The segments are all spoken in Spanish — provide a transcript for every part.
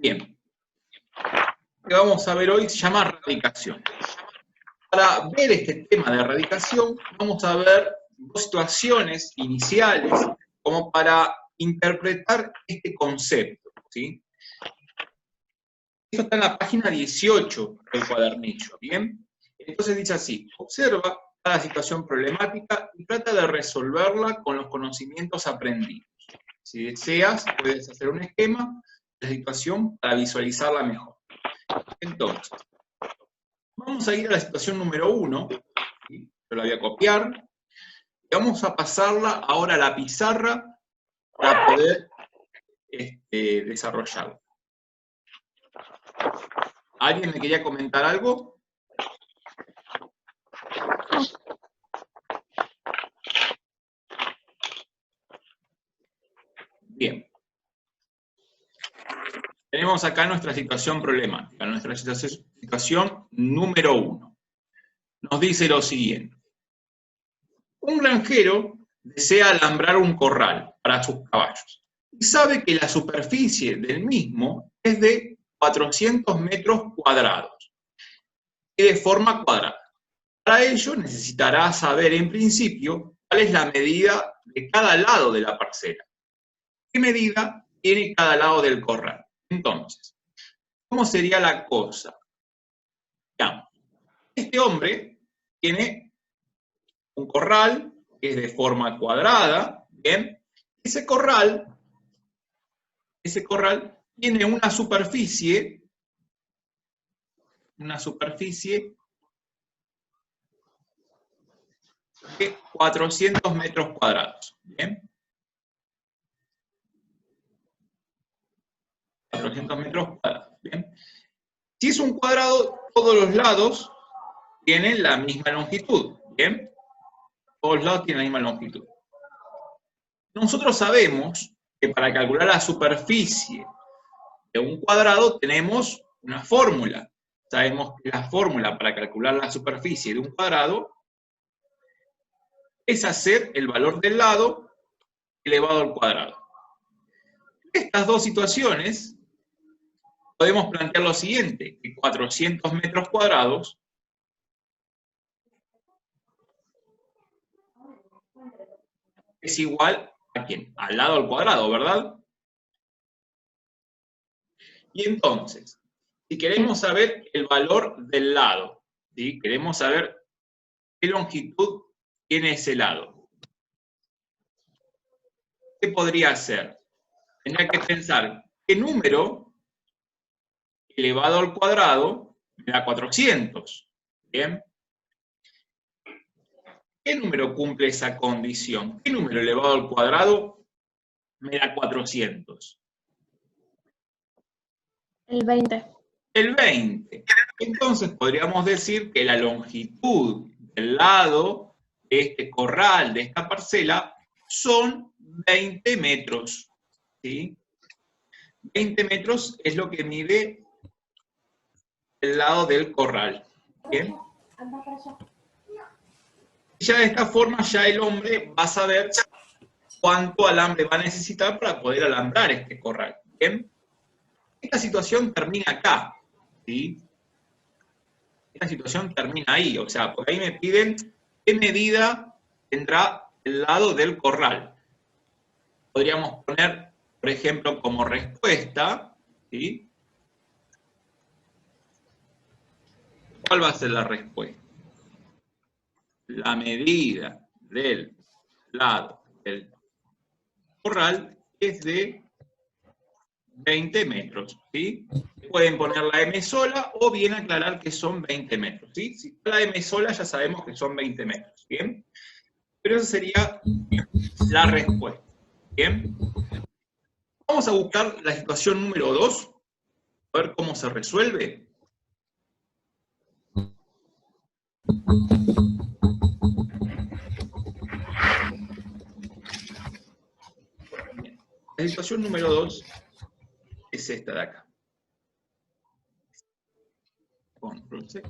Bien. Lo que vamos a ver hoy se llama radicación. Para ver este tema de radicación, vamos a ver dos situaciones iniciales como para interpretar este concepto, ¿sí? Esto está en la página 18 del cuadernillo, ¿bien? Entonces dice así: observa cada situación problemática y trata de resolverla con los conocimientos aprendidos. Si deseas, puedes hacer un esquema de la situación para visualizarla mejor. Entonces, vamos a ir a la situación número 1, ¿sí? Yo la voy a copiar, y vamos a pasarla ahora a la pizarra para poder desarrollarla. ¿Alguien me quería comentar algo? Bien. Tenemos acá nuestra situación problemática, nuestra situación número 1. Nos dice lo siguiente: un granjero desea alambrar un corral para sus caballos y sabe que la superficie del mismo es de 400 metros cuadrados y de forma cuadrada. Para ello necesitará saber en principio cuál es la medida de cada lado de la parcela. ¿Qué medida tiene cada lado del corral? Entonces, ¿cómo sería la cosa? Veamos. Este hombre tiene un corral que es de forma cuadrada, ¿bien? Ese corral tiene una superficie de 400 metros cuadrados, ¿bien? 400 metros cuadrados, ¿bien? Si es un cuadrado, todos los lados tienen la misma longitud, ¿bien? Todos los lados tienen la misma longitud. Nosotros sabemos que para calcular la superficie de un cuadrado tenemos una fórmula. Sabemos que la fórmula para calcular la superficie de un cuadrado es hacer el valor del lado elevado al cuadrado. En estas dos situaciones podemos plantear lo siguiente: que 400 metros cuadrados es igual a ¿quién? Al lado al cuadrado, ¿verdad? Y entonces, si queremos saber el valor del lado, ¿sí? Queremos saber qué longitud tiene ese lado, ¿qué podría ser? Tendría que pensar qué número elevado al cuadrado me da 400. ¿Bien? ¿Qué número cumple esa condición? ¿Qué número elevado al cuadrado me da 400? El 20. El 20. Entonces podríamos decir que la longitud del lado de este corral, de esta parcela, son 20 metros. ¿Sí? 20 metros es lo que mide el lado del corral. ¿Bien? Ya de esta forma ya el hombre va a saber cuánto alambre va a necesitar para poder alambrar este corral. ¿Bien? Esta situación termina acá, ¿sí? Esta situación termina ahí, o sea, por ahí me piden qué medida tendrá el lado del corral. Podríamos poner, por ejemplo, como respuesta, ¿sí? ¿Cuál va a ser la respuesta? La medida del lado del corral es de 20 metros, ¿sí? Pueden poner la M sola o bien aclarar que son 20 metros, ¿sí? Si está la M sola ya sabemos que son 20 metros, ¿bien? Pero esa sería la respuesta, ¿bien? Vamos a buscar la situación número 2, a ver cómo se resuelve. Bien. La situación número 2 es esta de acá. Control C.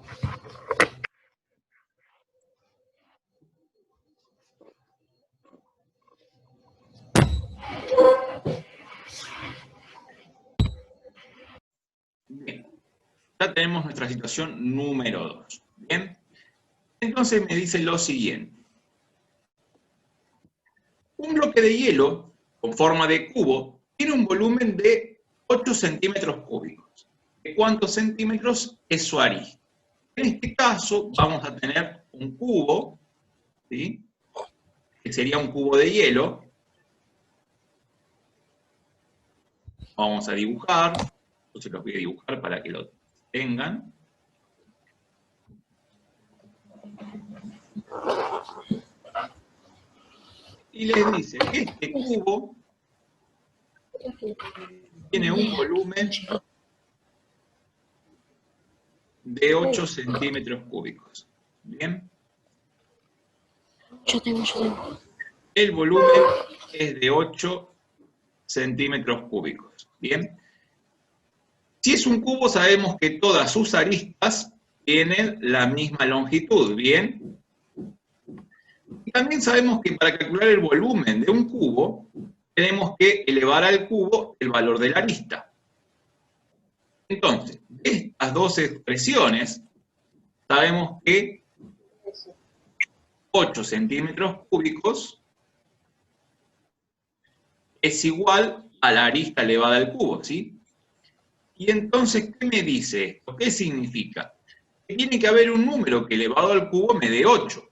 ya tenemos nuestra situación número 2. ¿Bien? Entonces me dice lo siguiente. Un bloque de hielo con forma de cubo tiene un volumen de 8 centímetros cúbicos. ¿De cuántos centímetros es su arista? En este caso vamos a tener un cubo, ¿sí?, que sería un cubo de hielo. Vamos a dibujar, yo se los voy a dibujar para que lo tengan. Y les dice que este cubo tiene un volumen de 8 centímetros cúbicos. ¿Bien? Yo tengo. El volumen es de 8 centímetros cúbicos. ¿Bien? Si es un cubo, sabemos que todas sus aristas tienen la misma longitud. ¿Bien? Y también sabemos que para calcular el volumen de un cubo, tenemos que elevar al cubo el valor de la arista. Entonces, de estas dos expresiones, sabemos que 8 centímetros cúbicos es igual a la arista elevada al cubo, ¿sí? Y entonces, ¿qué me dice esto? ¿Qué significa? Que tiene que haber un número que elevado al cubo me dé 8.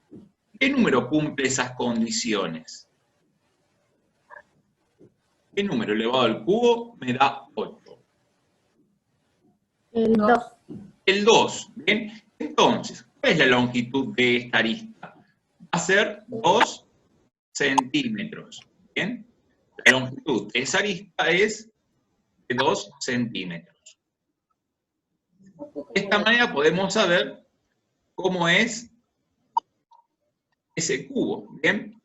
¿Qué número cumple esas condiciones? ¿Qué número elevado al cubo me da 8? El 2. El 2, ¿bien? Entonces, ¿cuál es la longitud de esta arista? Va a ser 2 centímetros, ¿bien? La longitud de esa arista es de 2 centímetros. De esta manera podemos saber cómo es ese cubo, ¿bien?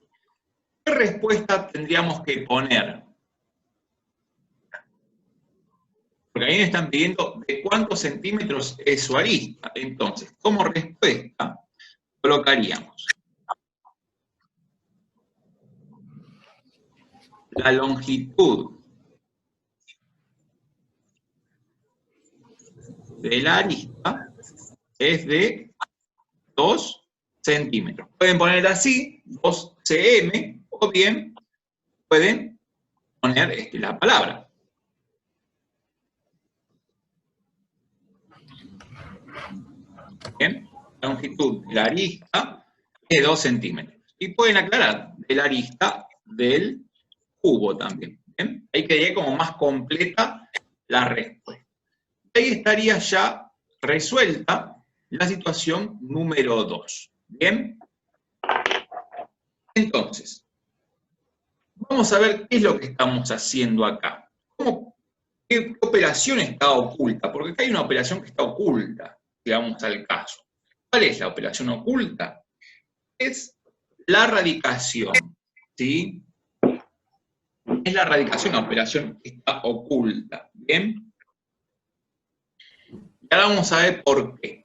¿Qué respuesta tendríamos que poner? Porque ahí me están pidiendo de cuántos centímetros es su arista. Entonces, como respuesta, colocaríamos la longitud de la arista es de 2 centímetros. Pueden poner así, 2 cm, o bien pueden poner la palabra. Bien, la longitud de la arista es 2 centímetros. Y pueden aclarar de la arista del cubo también. ¿Bien? Ahí quedaría como más completa la respuesta. Ahí estaría ya resuelta la situación número 2. ¿Bien? Entonces, vamos a ver qué es lo que estamos haciendo acá. ¿Qué operación está oculta? Porque acá hay una operación que está oculta, digamos al caso. ¿Cuál es la operación oculta? Es la radicación, ¿sí? Es la radicación, la operación que está oculta, ¿bien? Y ahora vamos a ver por qué.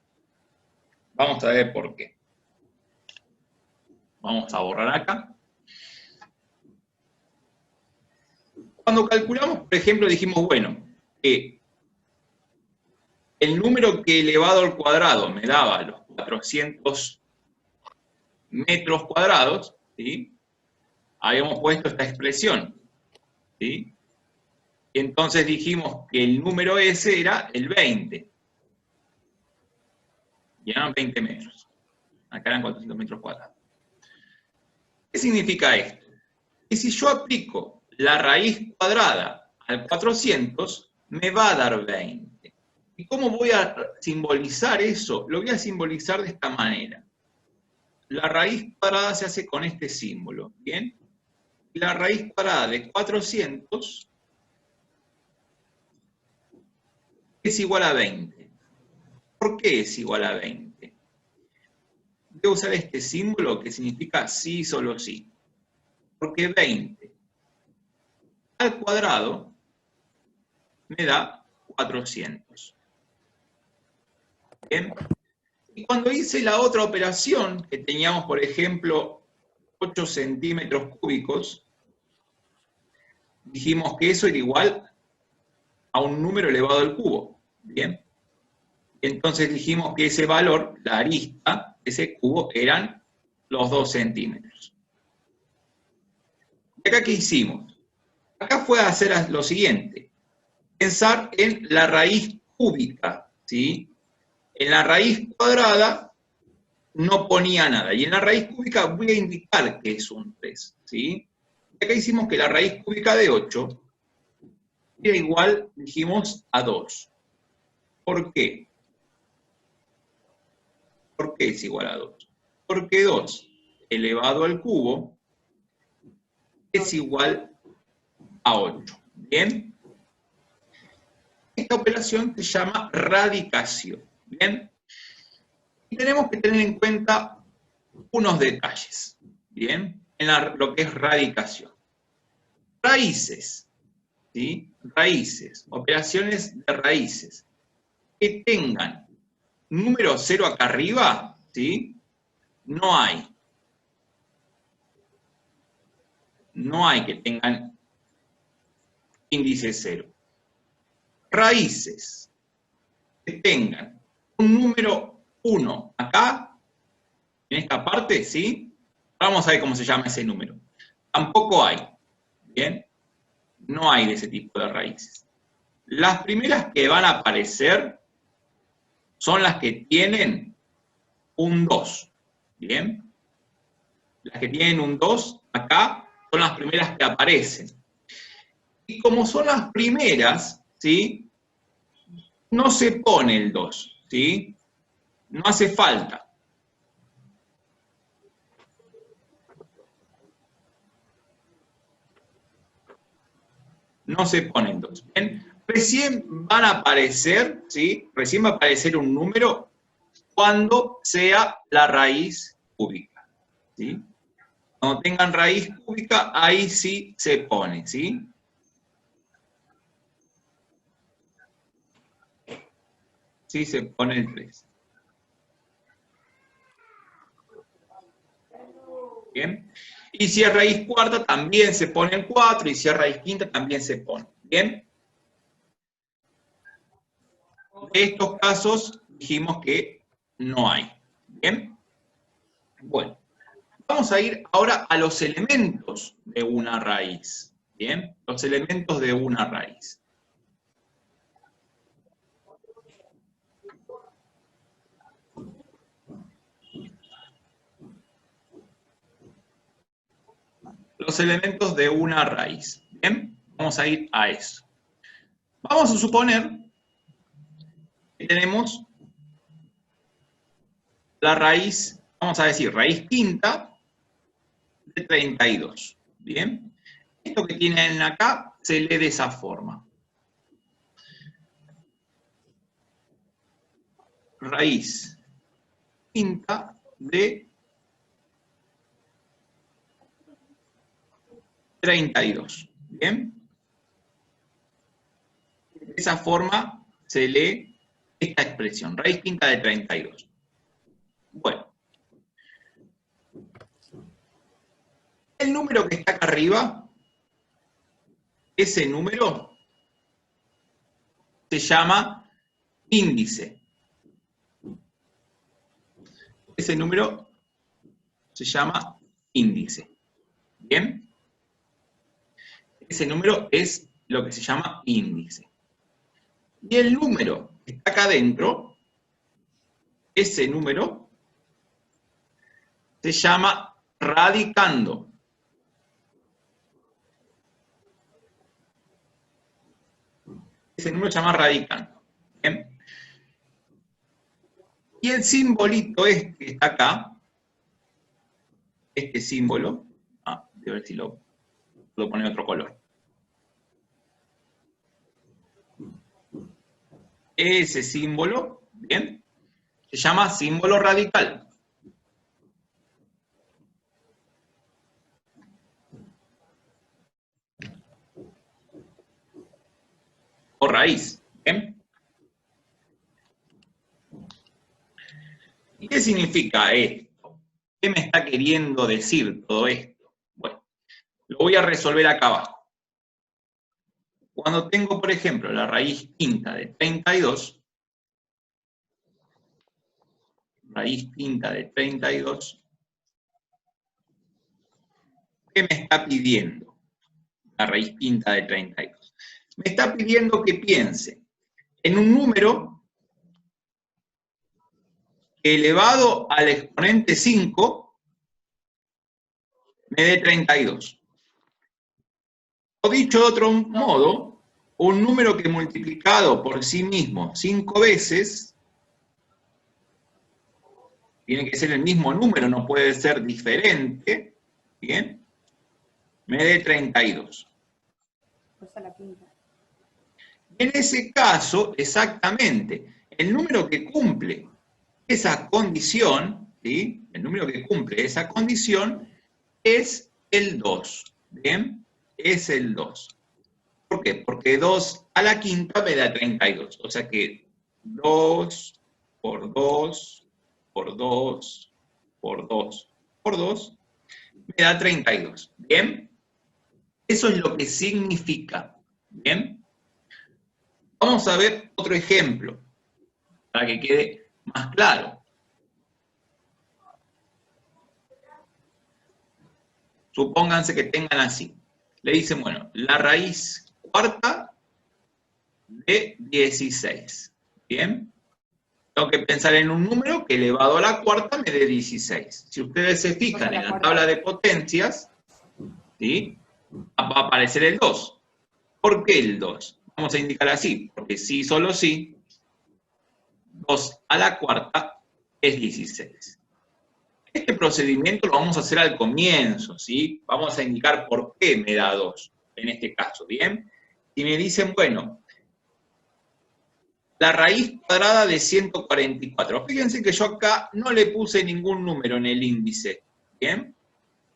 Vamos a ver por qué. Vamos a borrar acá. Cuando calculamos, por ejemplo, dijimos, bueno, que el número que elevado al cuadrado me daba los 400 metros cuadrados, ¿sí? Habíamos puesto esta expresión, ¿sí? Y entonces dijimos que el número ese era el 20. Y eran 20 metros. Acá eran 400 metros cuadrados. ¿Qué significa esto? Que si yo aplico la raíz cuadrada al 400, me va a dar 20. ¿Y cómo voy a simbolizar eso? Lo voy a simbolizar de esta manera. La raíz cuadrada se hace con este símbolo, ¿bien? Y la raíz cuadrada de 400 es igual a 20. ¿Por qué es igual a 20? Voy a usar este símbolo que significa sí, solo sí. Porque 20 al cuadrado me da 400. ¿Bien? Y cuando hice la otra operación, que teníamos, por ejemplo, 8 centímetros cúbicos, dijimos que eso era igual a un número elevado al cubo. ¿Bien? entonces dijimos que ese valor, la arista, ese cubo, eran los 2 centímetros. ¿Y acá qué hicimos? Acá fue hacer lo siguiente, pensar en la raíz cúbica, ¿sí? En la raíz cuadrada no ponía nada, y en la raíz cúbica voy a indicar que es un 3, ¿sí? Y acá hicimos que la raíz cúbica de 8 era igual, dijimos, a 2. ¿Por qué? ¿Por qué es igual a 2? Porque 2 elevado al cubo es igual a 8. ¿Bien? Esta operación se llama radicación. ¿Bien? Y tenemos que tener en cuenta unos detalles. ¿Bien? En lo que es radicación. Raíces. ¿Sí? Raíces. Operaciones de raíces. Que tengan número 0 acá arriba, ¿sí? No hay. No hay que tengan índice 0. Raíces que tengan un número 1 acá, en esta parte, ¿sí? Vamos a ver cómo se llama ese número. Tampoco hay, ¿bien? No hay de ese tipo de raíces. Las primeras que van a aparecer son las que tienen un 2, ¿bien? Las que tienen un 2 acá son las primeras que aparecen. Y como son las primeras, ¿sí? No se pone el 2, ¿sí? No hace falta. No se pone el 2. ¿Bien? Recién van a aparecer, ¿sí? Recién va a aparecer un número cuando sea la raíz cúbica, ¿sí? Cuando tengan raíz cúbica, ahí sí se pone, ¿sí? Sí se pone el 3. ¿Bien? Y si es raíz cuarta, también se pone el 4, y si es raíz quinta, también se pone. ¿Bien? De estos casos dijimos que no hay. ¿Bien? Bueno, vamos a ir ahora a los elementos de una raíz. ¿Bien? Los elementos de una raíz. Los elementos de una raíz. ¿Bien? Vamos a ir a eso. Vamos a suponer que tenemos la raíz, vamos a decir, raíz quinta de 32. ¿Bien? Esto que tienen acá se lee de esa forma. Raíz quinta de 32. ¿Bien? De esa forma se lee esta expresión, raíz quinta de 32. Bueno. El número que está acá arriba, ese número se llama índice. Ese número se llama índice. ¿Bien? Ese número es lo que se llama índice. Y el número que está acá adentro, ese número, se llama radicando. Ese número se llama radicando. ¿Bien? Y el simbolito este que está acá, este símbolo, a ver si lo puedo poner otro color. Ese símbolo, ¿bien? Se llama símbolo radical. O raíz, ¿bien? ¿Y qué significa esto? ¿Qué me está queriendo decir todo esto? Bueno, lo voy a resolver acá abajo. Cuando tengo, por ejemplo, la raíz quinta de 32, raíz quinta de 32, ¿qué me está pidiendo la raíz quinta de 32? Me está pidiendo que piense en un número que elevado al exponente 5 me dé 32. O dicho de otro modo, un número que multiplicado por sí mismo 5 veces, tiene que ser el mismo número, no puede ser diferente, ¿bien? Me dé 32. Pues a la quinta. En ese caso, exactamente, el número que cumple esa condición, ¿sí? El número que cumple esa condición es el 2, ¿bien? Es el 2. ¿Por qué? Porque 2 a la quinta me da 32. O sea que 2 por 2 por 2 por 2 por 2 me da 32. ¿Bien? Eso es lo que significa. ¿Bien? Vamos a ver otro ejemplo para que quede más claro. Supónganse que tengan así. Le dicen, bueno, la raíz cuarta de 16. ¿Bien? Tengo que pensar en un número que elevado a la cuarta me dé 16. Si ustedes se fijan en la tabla de potencias, ¿sí? Va a aparecer el 2. ¿Por qué el 2? Vamos a indicar así, porque sí, solo sí, 2 a la cuarta es 16. Este procedimiento lo vamos a hacer al comienzo, ¿sí? Vamos a indicar por qué me da 2, en este caso, ¿bien? Y me dicen, bueno, la raíz cuadrada de 144. Fíjense que yo acá no le puse ningún número en el índice, ¿bien?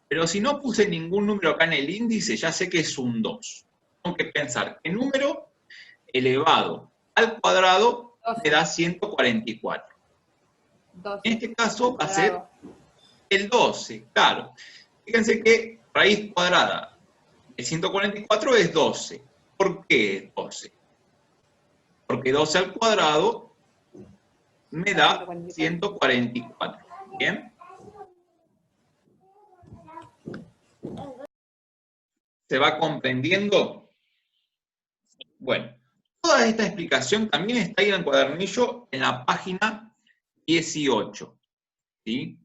Pero si no puse ningún número acá en el índice, ya sé que es un 2. Tengo que pensar qué número elevado al cuadrado 12. me da 144. 12. En este caso va a ser el 12, claro. Fíjense que raíz cuadrada de 144 es 12. ¿Por qué es 12? Porque 12 al cuadrado me da 144. ¿Bien? ¿Se va comprendiendo? Bueno, toda esta explicación también está ahí en el cuadernillo en la página 18. ¿Sí?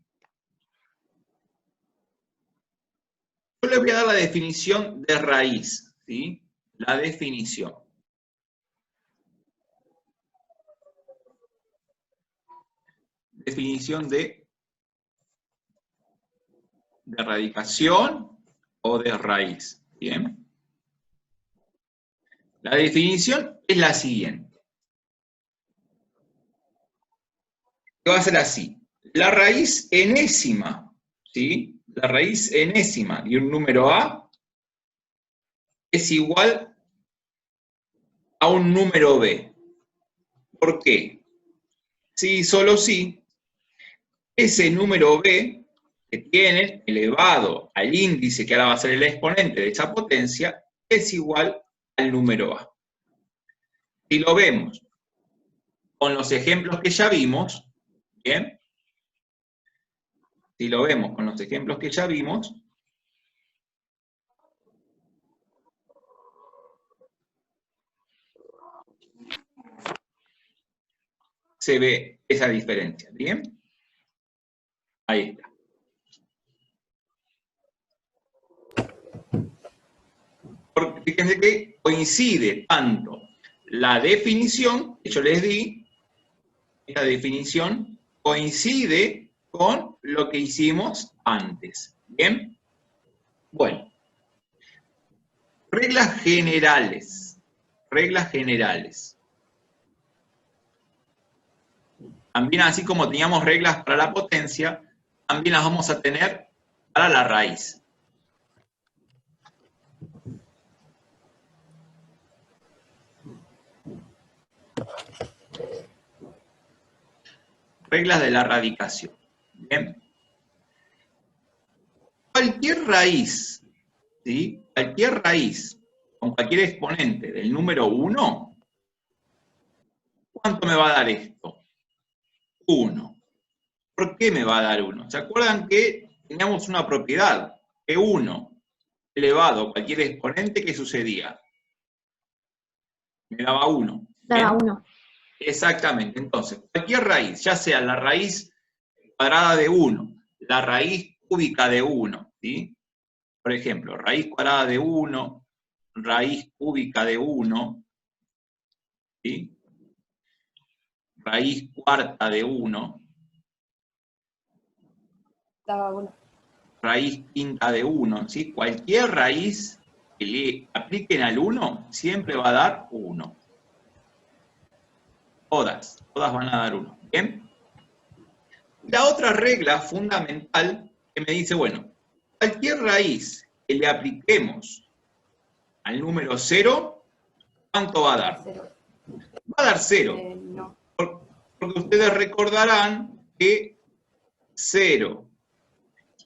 Yo les voy a dar la definición de raíz. ¿Sí? La definición. Definición de radicación o de raíz. ¿Bien? La definición es la siguiente. Va a ser así. La raíz enésima, ¿sí? La raíz enésima de un número A es igual a un número B. ¿Por qué? Sí, solo sí, ese número B que tiene elevado al índice, que ahora va a ser el exponente de esa potencia, es igual al número A. Si lo vemos con los ejemplos que ya vimos, ¿bien? Si lo vemos con los ejemplos que ya vimos, se ve esa diferencia, ¿bien? Ahí está. Porque fíjense que coincide tanto la definición que yo les di, esta definición coincide con lo que hicimos antes. ¿Bien? Bueno, reglas generales. Reglas generales. También así como teníamos reglas para la potencia, también las vamos a tener para la raíz. Reglas de la radicación. ¿Bien? Cualquier raíz, ¿sí? Cualquier raíz con cualquier exponente del número 1, ¿cuánto me va a dar esto? 1. ¿Por qué me va a dar 1? ¿Se acuerdan que teníamos una propiedad? Que 1 elevado a cualquier exponente, ¿qué sucedía? Me daba 1. Daba 1. Exactamente. Entonces, cualquier raíz, ya sea la raíz cuadrada de 1, la raíz cúbica de 1, ¿sí? Por ejemplo, raíz cuadrada de 1, raíz cúbica de 1, ¿sí? Raíz cuarta de 1, Daba 1. raíz quinta de 1, ¿sí? Cualquier raíz que le apliquen al 1 siempre va a dar 1. Todas van a dar 1. ¿Bien? La otra regla fundamental que me dice, bueno, cualquier raíz que le apliquemos al número 0, ¿cuánto va a dar? 0. Va a dar 0. No. Porque ustedes recordarán que 0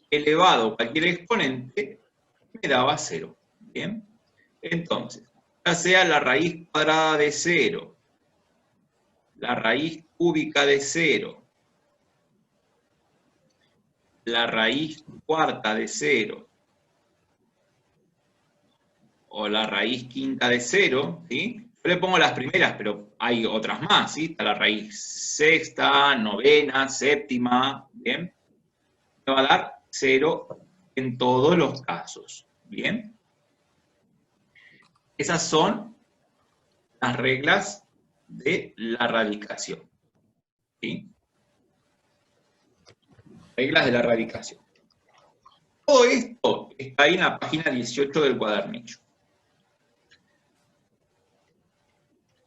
elevado a cualquier exponente me daba 0. ¿Bien? Entonces, ya sea la raíz cuadrada de 0, la raíz cúbica de 0, la raíz cuarta de 0, o la raíz quinta de 0, ¿sí? Yo le pongo las primeras, pero hay otras más, ¿sí? Está la raíz sexta, novena, séptima, ¿bien? Me va a dar 0 en todos los casos, ¿bien? Esas son las reglas de la radicación, ¿sí? Reglas de la radicación. Todo esto está ahí en la página 18 del cuadernillo.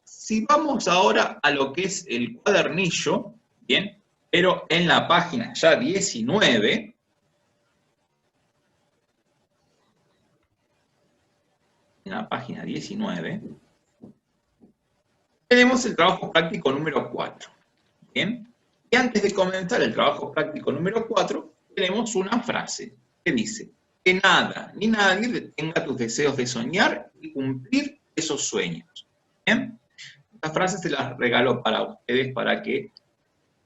Si vamos ahora a lo que es el cuadernillo, ¿bien? Pero en la página ya 19, en la página 19, tenemos el trabajo práctico número 4, ¿bien? Y antes de comenzar el trabajo práctico número 4, tenemos una frase que dice: que nada ni nadie detenga tus deseos de soñar y cumplir esos sueños. ¿Bien? Esta frase se las regalo para ustedes para que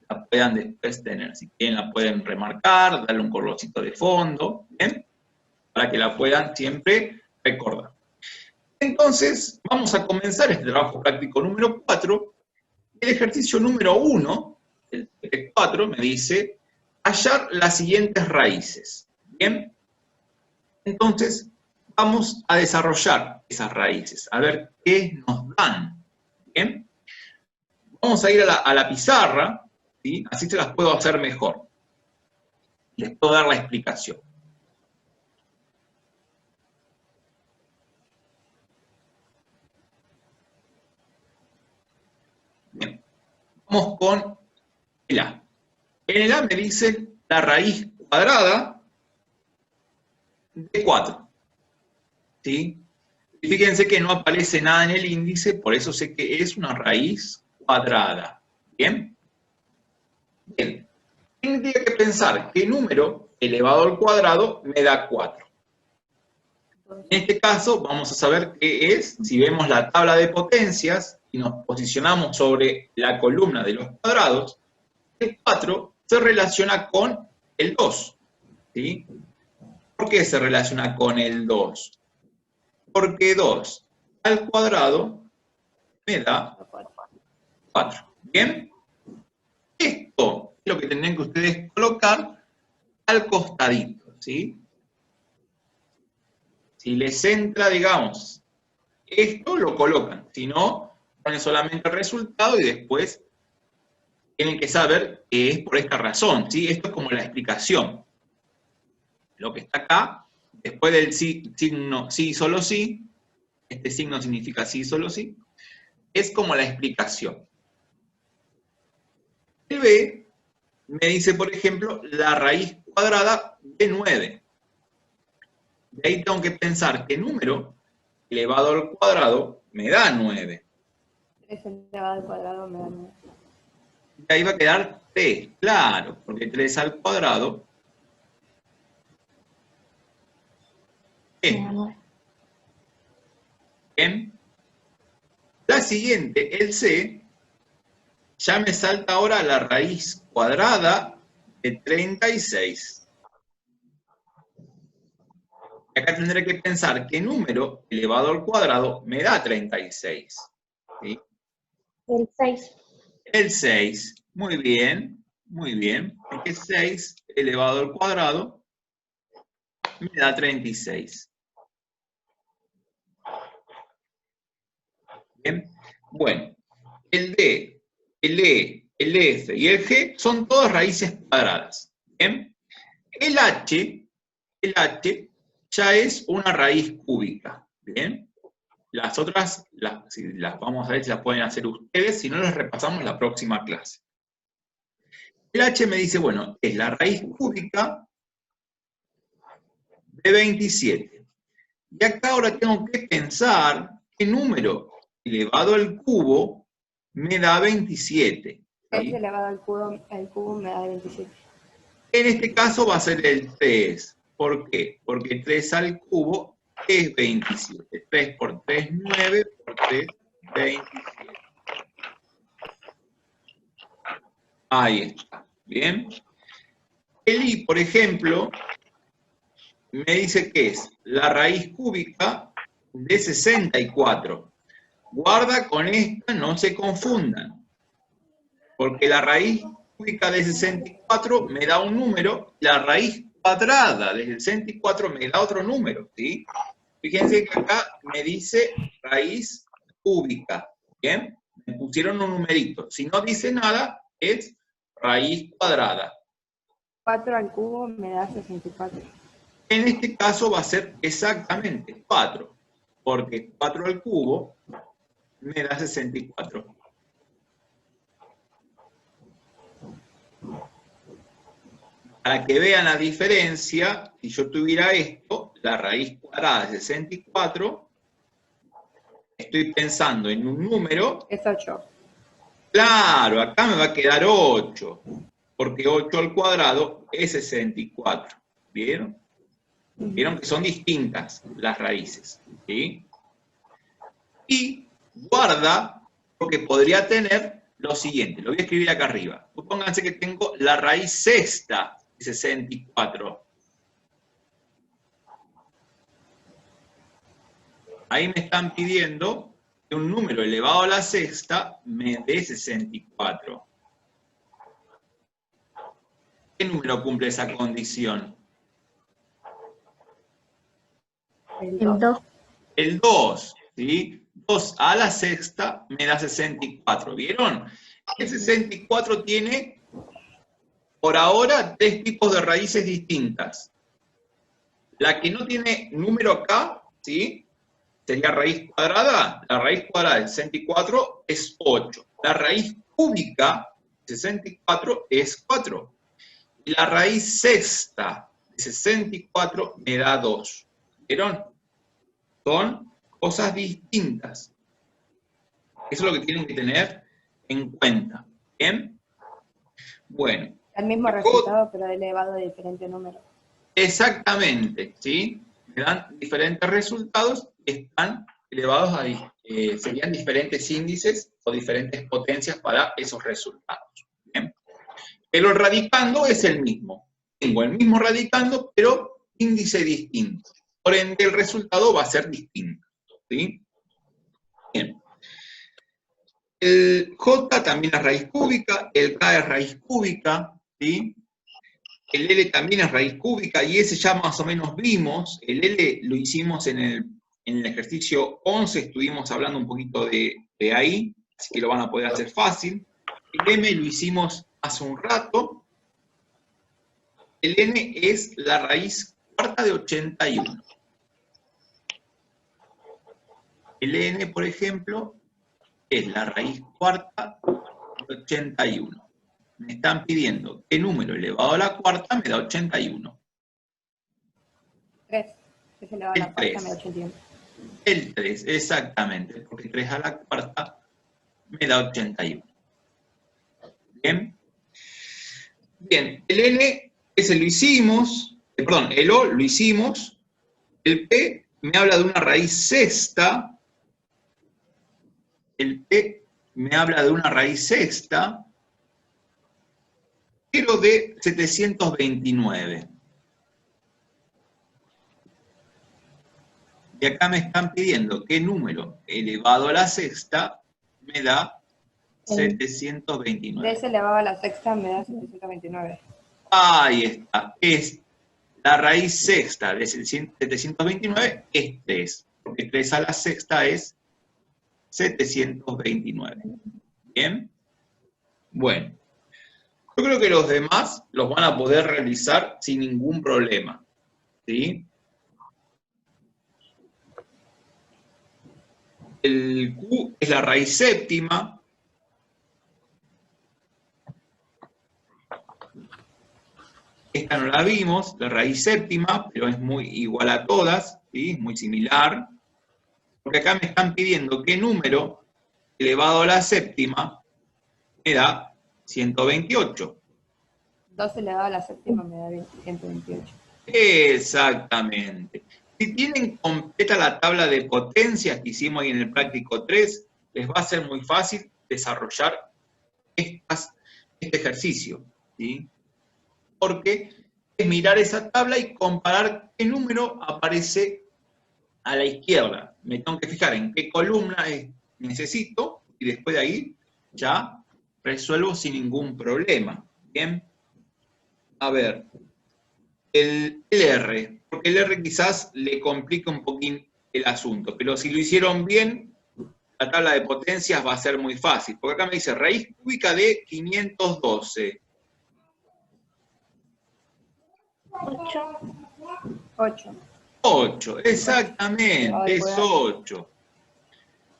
la puedan después tener. Si quieren la pueden remarcar, darle un colorcito de fondo, ¿bien? Para que la puedan siempre recordar. Entonces, vamos a comenzar este trabajo práctico número 4. El ejercicio número 1, el 4, me dice hallar las siguientes raíces. ¿Bien? Entonces, vamos a desarrollar esas raíces, a ver qué nos dan. ¿Bien? Vamos a ir a la pizarra, ¿sí? Así se las puedo hacer mejor. Les puedo dar la explicación. Bien. Vamos con el A. En el A me dice la raíz cuadrada de 4. ¿Sí? Y fíjense que no aparece nada en el índice, por eso sé que es una raíz cuadrada. ¿Bien? Bien. Tendría que pensar qué número elevado al cuadrado me da 4. En este caso vamos a saber qué es, si vemos la tabla de potencias y nos posicionamos sobre la columna de los cuadrados, el 4 se relaciona con el 2. ¿Sí? ¿Por qué se relaciona con el 2? Porque 2 al cuadrado me da 4. ¿Bien? Esto es lo que tendrían que ustedes colocar al costadito, ¿sí? Si les entra, digamos, esto lo colocan. Si no, ponen solamente el resultado y después tienen que saber que es por esta razón, ¿sí? Esto es como la explicación. Lo que está acá, después del signo sí, solo sí, este signo significa sí, solo sí, es como la explicación. El B me dice, por ejemplo, la raíz cuadrada de 9. De ahí tengo que pensar qué número elevado al cuadrado me da 9. 3 elevado al cuadrado me da 9. Y ahí va a quedar 3, claro, porque 3 al cuadrado es 9. Bien. La siguiente, el C, ya me salta ahora la raíz cuadrada de 36. Y acá tendré que pensar qué número elevado al cuadrado me da 36. ¿Sí? El 6. El 6. Muy bien, muy bien. Porque 6 elevado al cuadrado me da 36. Bien. Bueno, el D, el E, el F y el G son todas raíces cuadradas. Bien. El H ya es una raíz cúbica. Bien. Las otras, si las vamos a ver si las pueden hacer ustedes, si no las repasamos la próxima clase. El H me dice, bueno, es la raíz cúbica de 27. Y acá ahora tengo que pensar qué número elevado al cubo me da 27. ¿Sí? 6 elevado al cubo me da 27. En este caso va a ser el 3. ¿Por qué? Porque 3 al cubo es 27. 3 por 3, 9, por 3, 27. Ahí está. Bien. El I, por ejemplo, me dice que es la raíz cúbica de 64. Guarda con esta, no se confundan. Porque la raíz cúbica de 64 me da un número, la raíz cuadrada de 64 me da otro número, ¿sí? Fíjense que acá me dice raíz cúbica, ¿bien? Me pusieron un numerito. Si no dice nada, es raíz cuadrada. 4 al cubo me da 64. En este caso va a ser exactamente 4, porque 4 al cubo me da 64. Para que vean la diferencia, si yo tuviera esto, la raíz cuadrada de 64, estoy pensando en un número. Es 8. Claro, acá me va a quedar 8, porque 8 al cuadrado es 64. ¿Vieron? Vieron que son distintas las raíces. ¿Sí? Y guarda, porque podría tener lo siguiente, lo voy a escribir acá arriba. Supónganse que tengo la raíz sexta de 64. Ahí me están pidiendo que un número elevado a la sexta me dé 64. ¿Qué número cumple esa condición? El El 2. 2. El 2, ¿sí? 2 a la sexta me da 64, ¿vieron? El 64 tiene, por ahora, 3 tipos de raíces distintas. La que no tiene número acá, ¿sí? Sería raíz cuadrada. La raíz cuadrada de 64 es 8. La raíz cúbica de 64 es 4. Y la raíz sexta de 64 me da 2. ¿Vieron? Son cosas distintas. Eso es lo que tienen que tener en cuenta. ¿Bien? Bueno. El mismo resultado, pero elevado a diferente número. Exactamente, ¿sí? Me dan diferentes resultados que están elevados a, serían diferentes índices o diferentes potencias para esos resultados. ¿Bien? Pero el radicando es el mismo. Tengo el mismo radicando, pero índice distinto. Por ende, el resultado va a ser distinto. ¿Sí? Bien. El J también es raíz cúbica, el K es raíz cúbica, ¿sí? El L también es raíz cúbica, y ese ya más o menos vimos. El L lo hicimos en el ejercicio 11, estuvimos hablando un poquito de ahí, así que lo van a poder hacer fácil. El M lo hicimos hace un rato. El N es la raíz cuarta de 81. El N, por ejemplo, es la raíz cuarta de 81. Me están pidiendo qué número elevado a la cuarta me da 81. 3. Es elevado a la cuarta me da 81. El 3, exactamente, porque 3 a la cuarta me da 81. Bien. Bien, el N, ese lo hicimos, perdón, el O lo hicimos, el P me habla de una raíz sexta, el P me habla de una raíz sexta, granjero de 729. Y acá me están pidiendo qué número elevado a la sexta me da 729. 3 elevado a la sexta me da 729. Ahí está. Es la raíz sexta de 729 es 3. Porque 3 a la sexta es 729. ¿Bien? Bueno. Yo creo que los demás los van a poder realizar sin ningún problema. ¿Sí? El Q es la raíz séptima. Esta no la vimos, la raíz séptima, pero es muy igual a todas, ¿sí? Muy similar. Porque acá me están pidiendo qué número elevado a la séptima me da 128. 2 elevado a la séptima me da 128. Exactamente. Si tienen completa la tabla de potencias que hicimos ahí en el práctico 3, les va a ser muy fácil desarrollar este ejercicio, ¿sí? Porque es mirar esa tabla y comparar qué número aparece a la izquierda. Me tengo que fijar en qué columna necesito y después de ahí ya resuelvo sin ningún problema. ¿Bien? A ver, el R, porque el R quizás le complica un poquín el asunto, pero si lo hicieron bien, la tabla de potencias va a ser muy fácil, porque acá me dice raíz cúbica de 512. 8. 8. 8, exactamente, es 8.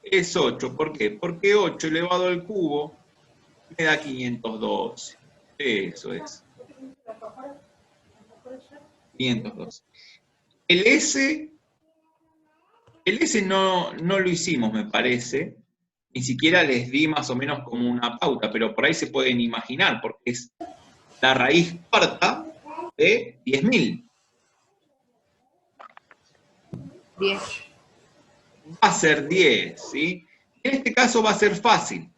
Es 8, ¿por qué? Porque 8 elevado al cubo me da 512. Eso es. 512. El S no lo hicimos, me parece. Ni siquiera les di más o menos como una pauta, pero por ahí se pueden imaginar, porque es la raíz cuarta de 10.000. 10. Va a ser 10, ¿sí? En este caso va a ser fácil.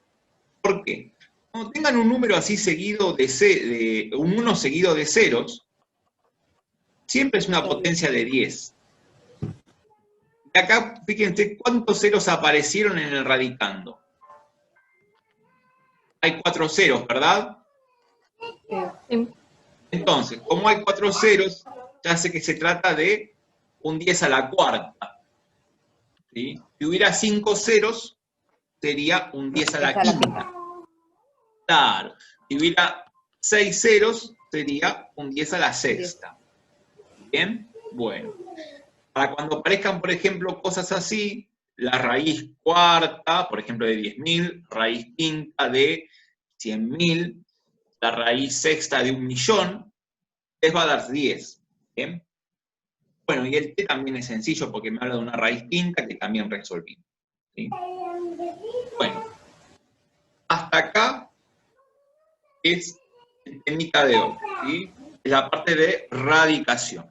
¿Por qué? Cuando tengan un número así seguido un 1 seguido de ceros, siempre es una potencia de 10. Y acá, fíjense cuántos ceros aparecieron en el radicando. Hay 4 ceros, ¿verdad? Sí. Entonces, como hay 4 ceros, ya sé que se trata de un 10 a la cuarta. ¿Sí? Si hubiera 5 ceros, sería un 10 a la quinta. Claro. Si hubiera 6 ceros, sería un 10 a la sexta. ¿Bien? Bueno. Para cuando aparezcan, por ejemplo, cosas así, la raíz cuarta, por ejemplo, de 10.000, raíz quinta de 100.000, la raíz sexta de 1.000.000, les va a dar 10. ¿Bien? Bueno, y el T también es sencillo porque me habla de una raíz quinta que también resolví. ¿Sí? Bueno, hasta acá es el temita de hoy, ¿sí? Es la parte de radicación.